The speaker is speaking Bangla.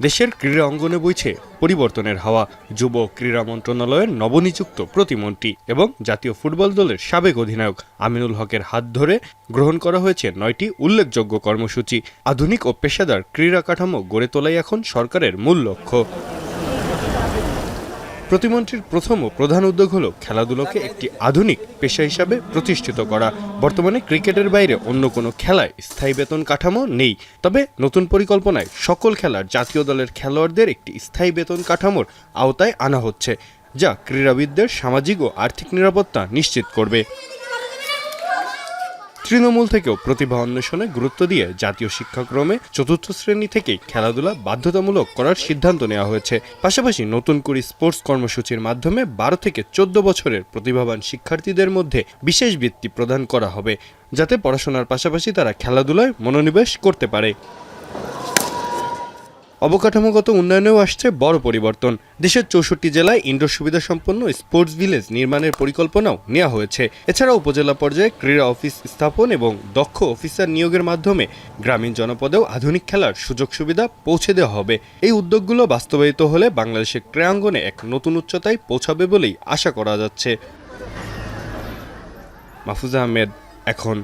দেশের ক্রীড়া অঙ্গনে বইছে পরিবর্তনের হাওয়া। যুব ক্রীড়া মন্ত্রণালয়ের নবনিযুক্ত প্রতিমন্ত্রী এবং জাতীয় ফুটবল দলের সাবেক অধিনায়ক আমিনুল হকের হাত ধরে গ্রহণ করা হয়েছে 9টি উল্লেখযোগ্য কর্মসূচি। আধুনিক ও পেশাদার ক্রীড়া কাঠামো গড়ে তোলাই এখন সরকারের মূল লক্ষ্য। প্রতিমন্ত্রীর প্রথম ও প্রধান উদ্যোগ হল খেলাধুলাকে একটি আধুনিক পেশা হিসাবে প্রতিষ্ঠিত করা। বর্তমানে ক্রিকেটের বাইরে অন্য কোনো খেলায় স্থায়ী বেতন কাঠামো নেই, তবে নতুন পরিকল্পনায় সকল খেলার জাতীয় দলের খেলোয়াড়দের একটি স্থায়ী বেতন কাঠামোর আওতায় আনা হচ্ছে, যা ক্রীড়াবিদদের সামাজিক ও আর্থিক নিরাপত্তা নিশ্চিত করবে। তৃণমূল থেকেও প্রতিভা অন্বেষণে গুরুত্ব দিয়ে জাতীয় শিক্ষাক্রমে 4র্থ শ্রেণী থেকেই খেলাধুলা বাধ্যতামূলক করার সিদ্ধান্ত নেওয়া হয়েছে। পাশাপাশি নতুন করে স্পোর্টস কর্মসূচির মাধ্যমে 12 থেকে 14 বছরের প্রতিভাবান শিক্ষার্থীদের মধ্যে বিশেষ বৃত্তি প্রদান করা হবে, যাতে পড়াশোনার পাশাপাশি তারা খেলাধুলায় মনোনিবেশ করতে পারে। অবকাঠামোগত উন্নয়নেও আসছে বড় পরিবর্তন। দেশের 64 জেলায় ইনডোর সুবিধা সম্পন্ন স্পোর্টস ভিলেজ নির্মাণের পরিকল্পনাও নেওয়া হয়েছে। এছাড়া উপজেলা পর্যায়ে ক্রীড়া অফিস স্থাপন এবং দক্ষ অফিসার নিয়োগের মাধ্যমে গ্রামীণ জনপদেও আধুনিক খেলার সুযোগ সুবিধা পৌঁছে দেওয়া হবে। এই উদ্যোগগুলো বাস্তবায়িত হলে বাংলাদেশের ক্রীড়াঙ্গনে এক নতুন উচ্চতায় পৌঁছাবে বলেই আশা করা যাচ্ছে। মাহফুজা আহমেদ, এখন।